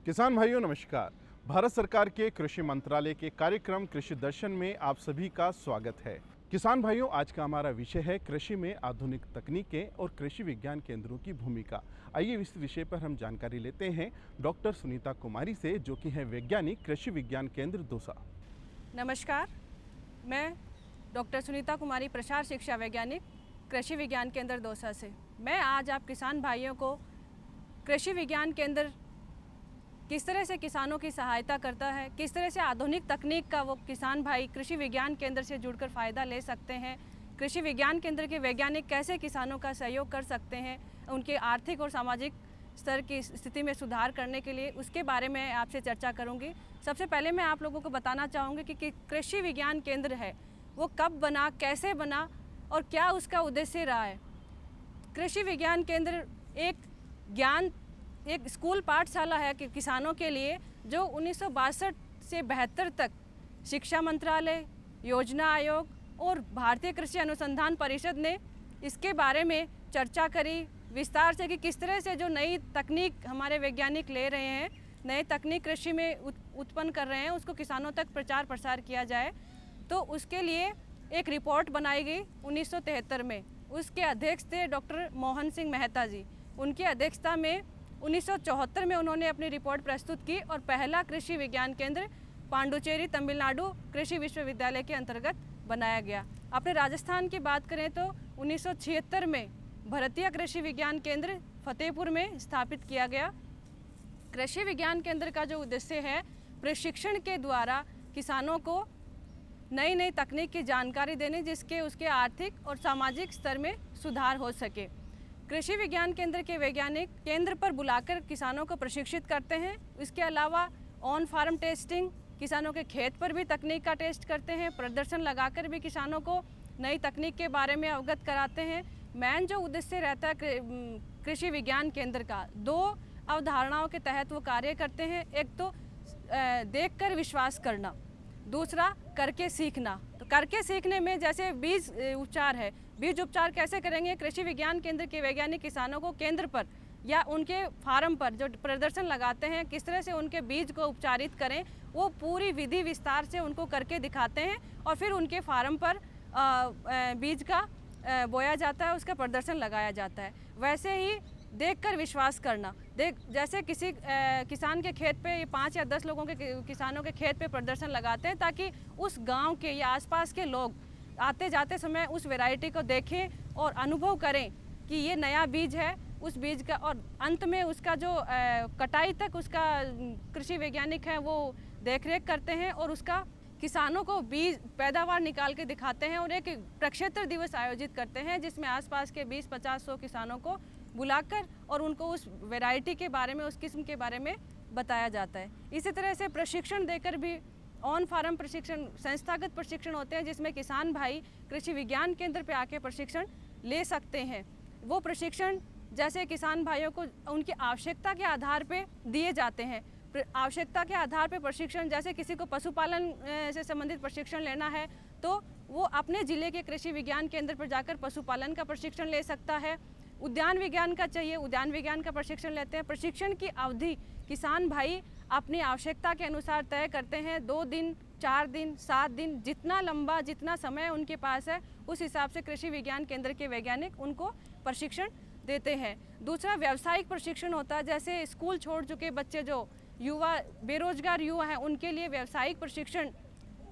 किसान भाइयों नमस्कार। भारत सरकार के कृषि मंत्रालय के कार्यक्रम कृषि दर्शन में आप सभी का स्वागत है। किसान भाइयों, आज का हमारा विषय है कृषि में आधुनिक तकनीकें और कृषि विज्ञान केंद्रों की भूमिका। आइए इस विषय पर हम जानकारी लेते हैं डॉक्टर सुनीता कुमारी से, जो कि है वैज्ञानिक कृषि विज्ञान केंद्र दौसा। नमस्कार, मैं डॉक्टर सुनीता कुमारी, प्रसार शिक्षा वैज्ञानिक, कृषि विज्ञान केंद्र दौसा से। मैं आज आप किसान भाइयों को कृषि विज्ञान केंद्र किस तरह से किसानों की सहायता करता है, किस तरह से आधुनिक तकनीक का वो किसान भाई कृषि विज्ञान केंद्र से जुड़कर फ़ायदा ले सकते हैं, कृषि विज्ञान केंद्र के वैज्ञानिक कैसे किसानों का सहयोग कर सकते हैं उनके आर्थिक और सामाजिक स्तर की स्थिति में सुधार करने के लिए, उसके बारे में आपसे चर्चा करूंगी। सबसे पहले मैं आप लोगों को बताना चाहूँगी कि कृषि विज्ञान केंद्र है वो कब बना, कैसे बना और क्या उसका उद्देश्य रहा है। कृषि विज्ञान केंद्र एक स्कूल पाठशाला है कि किसानों के लिए, जो 1962 से 72 तक शिक्षा मंत्रालय, योजना आयोग और भारतीय कृषि अनुसंधान परिषद ने इसके बारे में चर्चा करी विस्तार से कि किस तरह से जो नई तकनीक हमारे वैज्ञानिक ले रहे हैं, नए तकनीक कृषि में उत्पन्न कर रहे हैं, उसको किसानों तक प्रचार प्रसार किया जाए। तो उसके लिए एक रिपोर्ट बनाई गई 1973 में। उसके अध्यक्ष थे डॉक्टर मोहन सिंह मेहता जी। उनकी अध्यक्षता में 1974 में उन्होंने अपनी रिपोर्ट प्रस्तुत की और पहला कृषि विज्ञान केंद्र पांडुचेरी, तमिलनाडु कृषि विश्वविद्यालय के अंतर्गत बनाया गया। अपने राजस्थान की बात करें तो 1976 में भारतीय कृषि विज्ञान केंद्र फतेहपुर में स्थापित किया गया। कृषि विज्ञान केंद्र का जो उद्देश्य है, प्रशिक्षण के द्वारा किसानों को नई नई तकनीक की जानकारी देने, जिसके उसके आर्थिक और सामाजिक स्तर में सुधार हो सके। कृषि विज्ञान केंद्र के वैज्ञानिक केंद्र पर बुलाकर किसानों को प्रशिक्षित करते हैं। इसके अलावा ऑन फार्म टेस्टिंग, किसानों के खेत पर भी तकनीक का टेस्ट करते हैं। प्रदर्शन लगाकर भी किसानों को नई तकनीक के बारे में अवगत कराते हैं। मेन जो उद्देश्य रहता है कृषि विज्ञान केंद्र का, दो अवधारणाओं के तहत वो कार्य करते हैं। एक तो देखकर विश्वास करना, दूसरा करके सीखना। तो करके सीखने में जैसे बीज उपचार है, बीज उपचार कैसे करेंगे? कृषि विज्ञान केंद्र के वैज्ञानिक किसानों को केंद्र पर या उनके फार्म पर जो प्रदर्शन लगाते हैं, किस तरह से उनके बीज को उपचारित करें, वो पूरी विधि विस्तार से उनको करके दिखाते हैं और फिर उनके फार्म पर बीज का बोया जाता है, उसका प्रदर्शन लगाया जाता है। वैसे ही देखकर विश्वास करना, जैसे किसी किसान के खेत पे 5 या 10 लोगों के किसानों के खेत पे प्रदर्शन लगाते हैं ताकि उस गांव के या आसपास के लोग आते जाते समय उस वैरायटी को देखें और अनुभव करें कि ये नया बीज है, उस बीज का, और अंत में उसका जो कटाई तक उसका कृषि वैज्ञानिक है वो देखरेख करते हैं और उसका किसानों को बीज पैदावार निकाल के दिखाते हैं और एक प्रक्षेत्र दिवस आयोजित करते हैं जिसमें आसपास के 20-50-100 किसानों को बुलाकर और उनको उस वैरायटी के बारे में, उस किस्म के बारे में बताया जाता है। इसी तरह से प्रशिक्षण देकर भी ऑन फार्म प्रशिक्षण, संस्थागत प्रशिक्षण होते हैं जिसमें किसान भाई कृषि विज्ञान केंद्र पे आके प्रशिक्षण ले सकते हैं। वो प्रशिक्षण जैसे किसान भाइयों को उनकी आवश्यकता के आधार पे दिए जाते हैं। आवश्यकता के आधार पे प्रशिक्षण, जैसे किसी को पशुपालन से संबंधित प्रशिक्षण लेना है तो वो अपने ज़िले के कृषि विज्ञान केंद्र पर जाकर पशुपालन का प्रशिक्षण ले सकता है। उद्यान विज्ञान का चाहिए, उद्यान विज्ञान का प्रशिक्षण लेते हैं। प्रशिक्षण की अवधि किसान भाई अपनी आवश्यकता के अनुसार तय करते हैं, 2 दिन, 4 दिन, 7 दिन, जितना लंबा, जितना समय उनके पास है उस हिसाब से कृषि विज्ञान केंद्र के वैज्ञानिक उनको प्रशिक्षण देते हैं। दूसरा व्यावसायिक प्रशिक्षण होता है, जैसे स्कूल छोड़ चुके बच्चे, जो युवा, बेरोजगार युवा हैं, उनके लिए व्यावसायिक प्रशिक्षण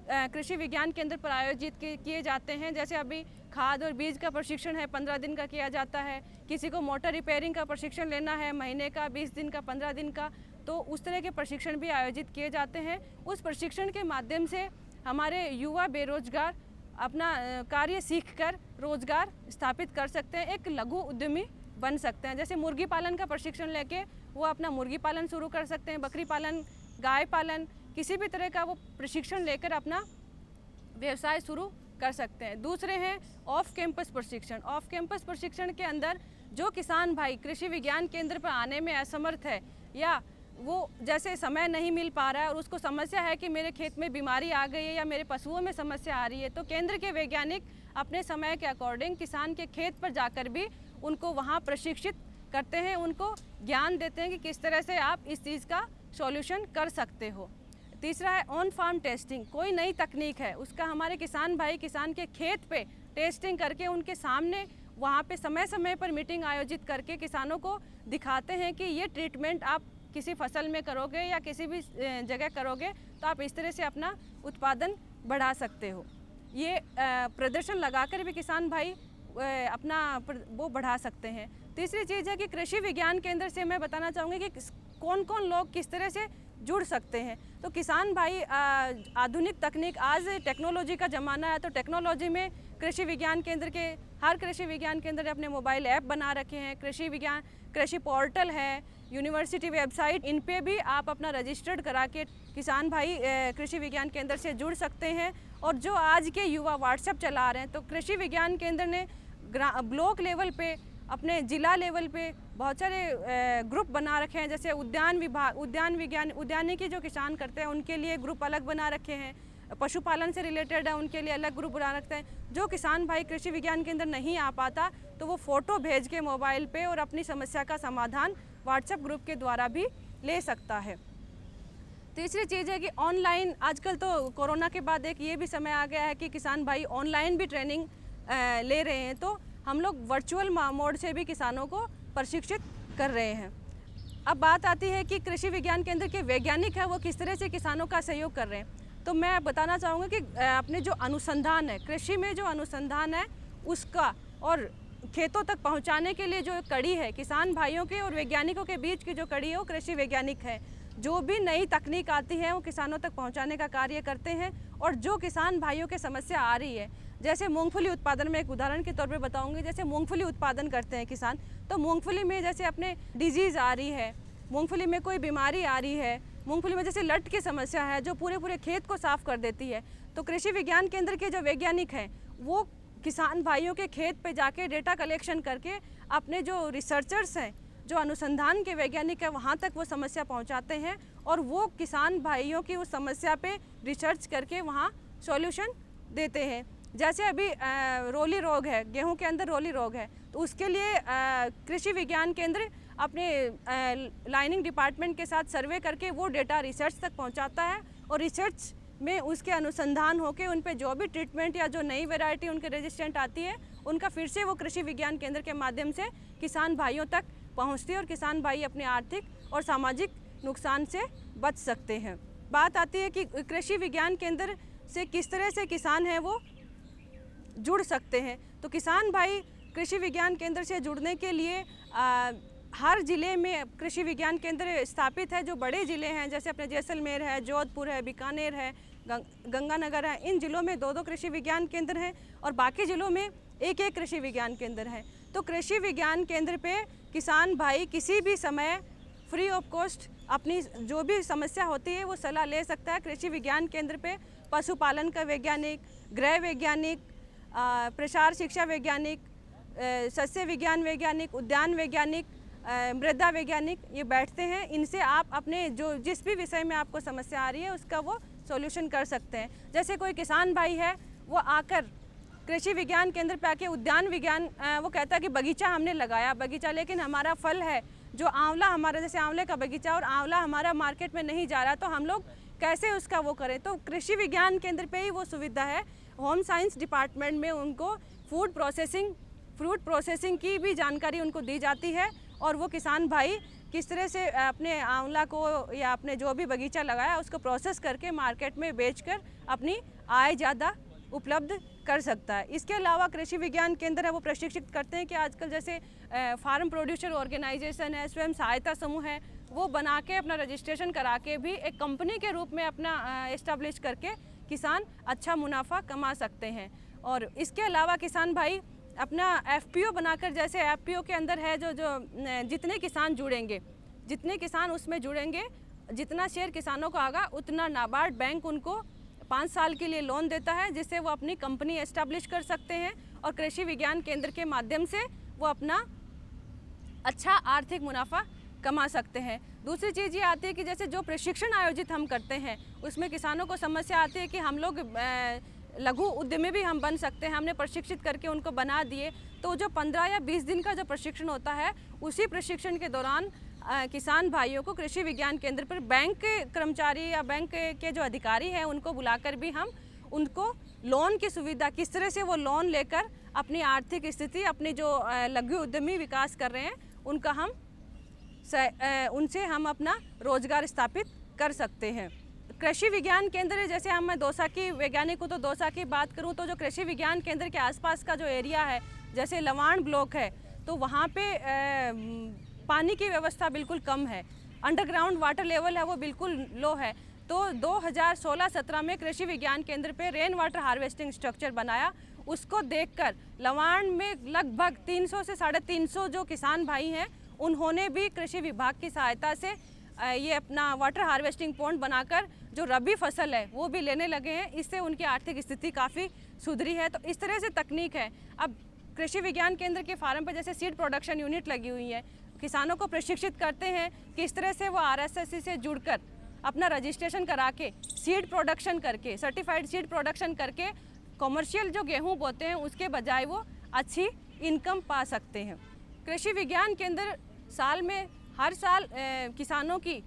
कृषि विज्ञान केंद्र पर आयोजित किए जाते हैं। जैसे अभी खाद और बीज का प्रशिक्षण है, 15 दिन का किया जाता है। किसी को मोटर रिपेयरिंग का प्रशिक्षण लेना है, महीने का, 20 दिन का, 15 दिन का, तो उस तरह के प्रशिक्षण भी आयोजित किए जाते हैं। उस प्रशिक्षण के माध्यम से हमारे युवा बेरोजगार अपना कार्य सीखकर रोजगार स्थापित कर सकते हैं, एक लघु उद्यमी बन सकते हैं। जैसे मुर्गी पालन का प्रशिक्षण लेके वो अपना मुर्गी पालन शुरू कर सकते हैं, बकरी पालन, गाय पालन, किसी भी तरह का वो प्रशिक्षण लेकर अपना व्यवसाय शुरू कर सकते हैं। दूसरे हैं ऑफ कैंपस प्रशिक्षण। ऑफ कैंपस प्रशिक्षण के अंदर जो किसान भाई कृषि विज्ञान केंद्र पर आने में असमर्थ है या वो जैसे समय नहीं मिल पा रहा है और उसको समस्या है कि मेरे खेत में बीमारी आ गई है या मेरे पशुओं में समस्या आ रही है, तो केंद्र के वैज्ञानिक अपने समय के अकॉर्डिंग किसान के खेत पर जाकर भी उनको वहाँ प्रशिक्षित करते हैं, उनको ज्ञान देते हैं कि किस तरह से आप इस चीज़ का सॉल्यूशन कर सकते हो। तीसरा है ऑन फार्म टेस्टिंग। कोई नई तकनीक है उसका हमारे किसान भाई किसान के खेत पे टेस्टिंग करके उनके सामने वहाँ पे समय समय पर मीटिंग आयोजित करके किसानों को दिखाते हैं कि ये ट्रीटमेंट आप किसी फसल में करोगे या किसी भी जगह करोगे तो आप इस तरह से अपना उत्पादन बढ़ा सकते हो। ये प्रदर्शन लगाकर भी किसान भाई अपना वो बढ़ा सकते हैं। तीसरी चीज़ है कि कृषि विज्ञान केंद्र से मैं बताना चाहूँगी कि कौन कौन लोग किस तरह से जुड़ सकते हैं। तो किसान भाई आधुनिक तकनीक, आज टेक्नोलॉजी का ज़माना है, तो टेक्नोलॉजी में कृषि विज्ञान केंद्र के हर कृषि विज्ञान केंद्र ने अपने मोबाइल ऐप बना रखे हैं। कृषि पोर्टल है, यूनिवर्सिटी वेबसाइट, इन पे भी आप अपना रजिस्टर्ड करा के किसान भाई कृषि विज्ञान केंद्र से जुड़ सकते हैं। और जो आज के युवा व्हाट्सएप चला रहे हैं, तो कृषि विज्ञान केंद्र ने ब्लॉक लेवल पे, अपने ज़िला लेवल पे बहुत सारे ग्रुप बना रखे हैं। जैसे उद्यानिकी जो किसान करते हैं उनके लिए ग्रुप अलग बना रखे हैं, पशुपालन से रिलेटेड है उनके लिए अलग ग्रुप बना रखते हैं। जो किसान भाई कृषि विज्ञान केंद्र नहीं आ पाता तो वो फ़ोटो भेज के मोबाइल पे और अपनी समस्या का समाधान व्हाट्सएप ग्रुप के द्वारा भी ले सकता है। तीसरी चीज़ है कि ऑनलाइन, आजकल तो कोरोना के बाद एक ये भी समय आ गया है कि किसान भाई ऑनलाइन भी ट्रेनिंग ले रहे हैं, तो हम लोग वर्चुअल मोड से भी किसानों को प्रशिक्षित कर रहे हैं। अब बात आती है कि कृषि विज्ञान केंद्र के वैज्ञानिक हैं वो किस तरह से किसानों का सहयोग कर रहे हैं। तो मैं बताना चाहूँगी कि अपने जो अनुसंधान है, कृषि में जो अनुसंधान है उसका और खेतों तक पहुँचाने के लिए जो कड़ी है, किसान भाइयों के और वैज्ञानिकों के बीच की जो कड़ी है वो कृषि वैज्ञानिक है। जो भी नई तकनीक आती है वो किसानों तक पहुँचाने का कार्य करते हैं। और जो किसान भाइयों की समस्या आ रही है, जैसे मूंगफली उत्पादन में एक उदाहरण के तौर पे बताऊंगी, जैसे मूंगफली उत्पादन करते हैं किसान, तो मूंगफली में जैसे अपने डिजीज़ आ रही है, मूंगफली में कोई बीमारी आ रही है, मूंगफली में जैसे लट की समस्या है जो पूरे खेत को साफ कर देती है, तो कृषि विज्ञान केंद्र के जो वैज्ञानिक हैं वो किसान भाइयों के खेत पे जाके डेटा कलेक्शन करके अपने जो रिसर्चर्स हैं, जो अनुसंधान के वैज्ञानिक हैं, वहाँ तक वो समस्या पहुँचाते हैं और वो किसान भाइयों की उस समस्या पे रिसर्च करके वहाँ सॉल्यूशन देते हैं। जैसे अभी रोली रोग है, गेहूं के अंदर रोली रोग है, तो उसके लिए कृषि विज्ञान केंद्र अपने लाइनिंग डिपार्टमेंट के साथ सर्वे करके वो डेटा रिसर्च तक पहुंचाता है और रिसर्च में उसके अनुसंधान होकर उन पे जो भी ट्रीटमेंट या जो नई वैरायटी उनके रेजिस्टेंट आती है उनका फिर से वो कृषि विज्ञान केंद्र के माध्यम से किसान भाइयों तक पहुँचती है और किसान भाई अपने आर्थिक और सामाजिक नुकसान से बच सकते हैं। बात आती है कि कृषि विज्ञान केंद्र से किस तरह से किसान हैं वो जुड़ सकते हैं। तो किसान भाई कृषि विज्ञान केंद्र से जुड़ने के लिए हर ज़िले में कृषि विज्ञान केंद्र स्थापित है। जो बड़े ज़िले हैं जैसे अपने जैसलमेर है, जोधपुर है, बीकानेर है, गंगानगर है, इन ज़िलों में 2-2 कृषि विज्ञान केंद्र हैं और बाकी ज़िलों में 1-1 कृषि विज्ञान केंद्र है। तो कृषि विज्ञान केंद्र पे किसान भाई किसी भी समय फ्री ऑफ कॉस्ट अपनी जो भी समस्या होती है वो सलाह ले सकता है। कृषि विज्ञान केंद्र पे पशुपालन का वैज्ञानिक, गृह वैज्ञानिक, प्रसार शिक्षा वैज्ञानिक, सस्य विज्ञान वैज्ञानिक, उद्यान वैज्ञानिक, मृदा वैज्ञानिक ये बैठते हैं। इनसे आप अपने जो जिस भी विषय में आपको समस्या आ रही है उसका वो सॉल्यूशन कर सकते हैं। जैसे कोई किसान भाई है वो आकर कृषि विज्ञान केंद्र पे आके उद्यान विज्ञान वो कहता है कि बगीचा हमने लगाया, बगीचा लेकिन हमारा फल है जो आंवला, हमारा जैसे आंवले का बगीचा और आंवला हमारा मार्केट में नहीं जा रहा, तो हम लोग कैसे उसका वो करें। तो कृषि विज्ञान केंद्र पे ही वो सुविधा है। होम साइंस डिपार्टमेंट में उनको फ्रूट प्रोसेसिंग की भी जानकारी उनको दी जाती है और वो किसान भाई किस तरह से अपने आंवला को या अपने जो भी बगीचा लगाया उसको प्रोसेस करके मार्केट में बेचकर अपनी आय ज़्यादा उपलब्ध कर सकता है। इसके अलावा कृषि विज्ञान केंद्र है वो प्रशिक्षित करते हैं कि आजकल जैसे फार्म प्रोड्यूसर ऑर्गेनाइजेशन है, स्वयं सहायता समूह है, वो बना के अपना रजिस्ट्रेशन करा के भी एक कंपनी के रूप में अपना एस्टेब्लिश करके किसान अच्छा मुनाफा कमा सकते हैं। और इसके अलावा किसान भाई अपना एफपीओ बनाकर, जैसे एफपीओ के अंदर है जो जितने किसान जुड़ेंगे, जितने किसान उसमें जुड़ेंगे, जितना शेयर किसानों को आगा उतना नाबार्ड बैंक उनको 5 साल के लिए लोन देता है, जिससे वो अपनी कंपनी एस्टेब्लिश कर सकते हैं और कृषि विज्ञान केंद्र के माध्यम से वो अपना अच्छा आर्थिक मुनाफा कमा सकते हैं। दूसरी चीज़ ये आती है कि जैसे जो प्रशिक्षण आयोजित हम करते हैं उसमें किसानों को समस्या आती है कि हम लोग लघु उद्यमी भी हम बन सकते हैं। हमने प्रशिक्षित करके उनको बना दिए, तो जो 15 या 20 दिन का जो प्रशिक्षण होता है उसी प्रशिक्षण के दौरान किसान भाइयों को कृषि विज्ञान केंद्र पर बैंक के कर्मचारी या बैंक के जो अधिकारी हैं उनको बुलाकर भी हम उनको लोन की सुविधा, किस तरह से वो लोन लेकर अपनी आर्थिक स्थिति, अपनी जो लघु उद्यमी विकास कर रहे हैं उनका उनसे हम अपना रोजगार स्थापित कर सकते हैं। कृषि विज्ञान केंद्र, जैसे हम मैं दौसा की वैज्ञानिक हूँ तो दौसा की बात करूँ तो जो कृषि विज्ञान केंद्र के आसपास का जो एरिया है, जैसे लवाण ब्लॉक है, तो वहाँ पे पानी की व्यवस्था बिल्कुल कम है, अंडरग्राउंड वाटर लेवल है वो बिल्कुल लो है। तो 2016-17 में कृषि विज्ञान केंद्र पे रेन वाटर हार्वेस्टिंग स्ट्रक्चर बनाया। उसको देखकर लवाण में लगभग 300 से 350 जो किसान भाई हैं उन्होंने भी कृषि विभाग की सहायता से ये अपना वाटर हार्वेस्टिंग पॉन्ड बनाकर जो रबी फसल है वो भी लेने लगे हैं। इससे उनकी आर्थिक स्थिति काफ़ी सुधरी है। तो इस तरह से तकनीक है। अब कृषि विज्ञान केंद्र के फार्म पर जैसे सीड प्रोडक्शन यूनिट लगी हुई है, किसानों को प्रशिक्षित करते हैं कि इस तरह से वो RSSC से जुड़कर अपना रजिस्ट्रेशन करा के सीड प्रोडक्शन करके, सर्टिफाइड सीड प्रोडक्शन करके कॉमर्शियल जो गेहूं बोते हैं उसके बजाय वो अच्छी इनकम पा सकते हैं। कृषि विज्ञान केंद्र साल में हर साल किसानों की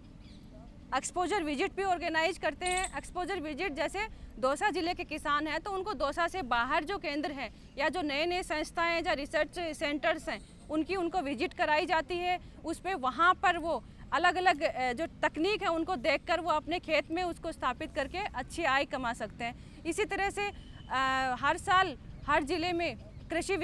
एक्सपोजर विजिट भी ऑर्गेनाइज करते हैं। एक्सपोजर विजिट जैसे दौसा ज़िले के किसान हैं तो उनको दौसा से बाहर जो केंद्र हैं या जो नए नए संस्थाएं या रिसर्च सेंटर्स हैं उनको विजिट कराई जाती है। उस पर वहाँ पर वो अलग अलग जो तकनीक है उनको देखकर वो अपने खेत में उसको स्थापित करके अच्छी आय कमा सकते हैं। इसी तरह से हर साल हर ज़िले में कृषि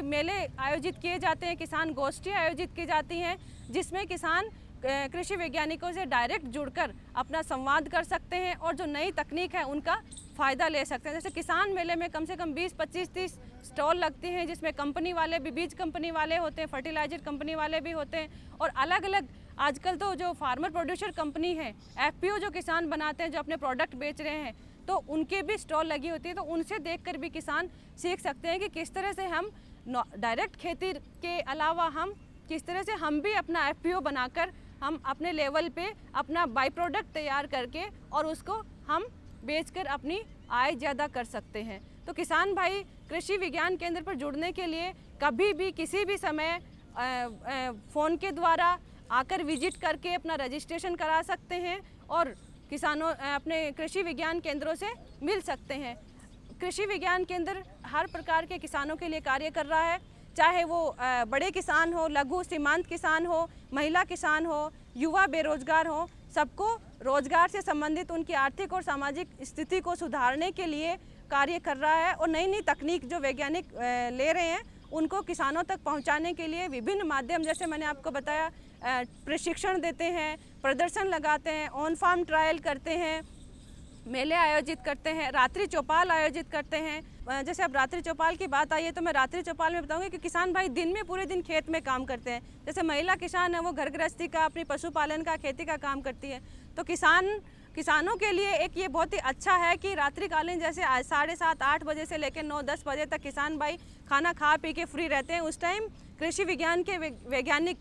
मेले आयोजित किए जाते हैं, किसान गोष्ठी आयोजित की जाती हैं जिसमें किसान कृषि वैज्ञानिकों से डायरेक्ट जुड़कर अपना संवाद कर सकते हैं और जो नई तकनीक है उनका फ़ायदा ले सकते हैं। जैसे किसान मेले में कम से कम 20, 25, 30 स्टॉल लगती हैं जिसमें कंपनी वाले भी, बीज कंपनी वाले होते हैं, फर्टिलाइजर कंपनी वाले भी होते हैं और अलग अलग आजकल तो जो फार्मर प्रोड्यूसर कंपनी है, FPO जो किसान बनाते हैं, जो अपने प्रोडक्ट बेच रहे हैं, तो उनके भी स्टॉल लगी होती है। तो उनसे देखकर भी किसान सीख सकते हैं कि किस तरह से हम डायरेक्ट खेती के अलावा हम किस तरह से हम भी अपना FPO बनाकर हम अपने लेवल पे अपना बाई प्रोडक्ट तैयार करके और उसको हम बेचकर अपनी आय ज़्यादा कर सकते हैं। तो किसान भाई कृषि विज्ञान केंद्र पर जुड़ने के लिए कभी भी किसी भी समय फ़ोन के द्वारा आकर विजिट करके अपना रजिस्ट्रेशन करा सकते हैं और किसानों अपने कृषि विज्ञान केंद्रों से मिल सकते हैं। कृषि विज्ञान केंद्र हर प्रकार के किसानों के लिए कार्य कर रहा है, चाहे वो बड़े किसान हो, लघु सीमांत किसान हो, महिला किसान हो, युवा बेरोजगार हो, सबको रोजगार से संबंधित उनकी आर्थिक और सामाजिक स्थिति को सुधारने के लिए कार्य कर रहा है और नई नई तकनीक जो वैज्ञानिक ले रहे हैं उनको किसानों तक पहुंचाने के लिए विभिन्न माध्यम, जैसे मैंने आपको बताया, प्रशिक्षण देते हैं, प्रदर्शन लगाते हैं, ऑन फार्म ट्रायल करते हैं, मेले आयोजित करते हैं, रात्रि चौपाल आयोजित करते हैं। जैसे अब रात्रि चौपाल की बात आई है तो मैं रात्रि चौपाल में बताऊंगी कि किसान भाई दिन में पूरे दिन खेत में काम करते हैं। जैसे महिला किसान है वो घर गृहस्थी का, अपनी पशुपालन का, खेती का काम करती है। तो किसानों के लिए एक ये बहुत ही अच्छा है कि रात्रिकालीन जैसे 7:30, 8 बजे से लेकर 9-10 बजे तक किसान भाई खाना खा पी के फ्री रहते हैं। उस टाइम कृषि विज्ञान के वैज्ञानिक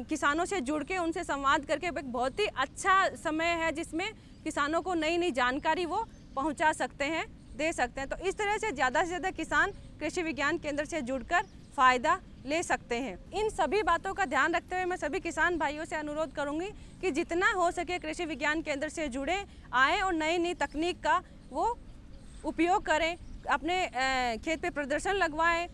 किसानों से जुड़ के उनसे संवाद करके एक बहुत ही अच्छा समय है जिसमें किसानों को नई नई जानकारी वो पहुंचा सकते हैं, दे सकते हैं। तो इस तरह से ज़्यादा किसान कृषि विज्ञान केंद्र से जुड़कर फ़ायदा ले सकते हैं। इन सभी बातों का ध्यान रखते हुए मैं सभी किसान भाइयों से अनुरोध करूंगी कि जितना हो सके कृषि विज्ञान केंद्र से जुड़े आएँ और नई नई तकनीक का वो उपयोग करें, अपने खेत पे प्रदर्शन लगवाएं,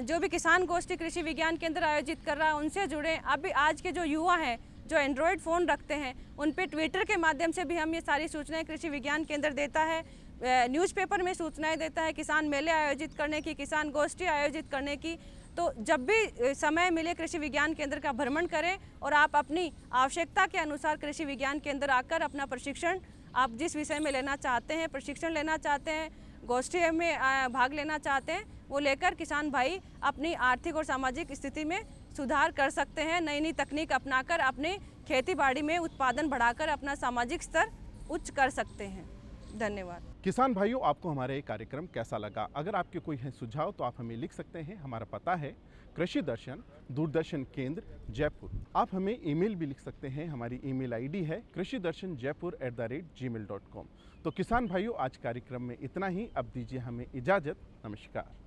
जो भी किसान गोष्ठी कृषि विज्ञान केंद्र आयोजित कर रहा है उनसे जुड़ें। अभी आज के जो युवा हैं जो एंड्रॉयड फ़ोन रखते हैं उन पे ट्विटर के माध्यम से भी हम ये सारी सूचनाएं कृषि विज्ञान केंद्र देता है, न्यूज़पेपर में सूचनाएं देता है किसान मेले आयोजित करने की, किसान गोष्ठी आयोजित करने की। तो जब भी समय मिले कृषि विज्ञान केंद्र का भ्रमण करें और आप अपनी आवश्यकता के अनुसार कृषि विज्ञान केंद्र आकर अपना प्रशिक्षण, आप जिस विषय में लेना चाहते हैं, प्रशिक्षण लेना चाहते हैं, गोष्ठी में भाग लेना चाहते हैं, वो लेकर किसान भाई अपनी आर्थिक और सामाजिक स्थिति में सुधार कर सकते हैं। नई नई तकनीक अपनाकर अपने खेती बाड़ी में उत्पादन बढ़ाकर अपना सामाजिक स्तर उच्च कर सकते हैं। धन्यवाद। किसान भाइयों, आपको हमारा ये कार्यक्रम कैसा लगा? अगर आपके कोई है सुझाव तो आप हमें लिख सकते हैं। हमारा पता है कृषि दर्शन, दूरदर्शन केंद्र, जयपुर। आप हमें ईमेल भी लिख सकते हैं। हमारी ईमेल आईडी है krishidarshanjaipur@gmail.com। तो किसान भाइयों, आज कार्यक्रम में इतना ही। अब दीजिए हमें इजाज़त। नमस्कार।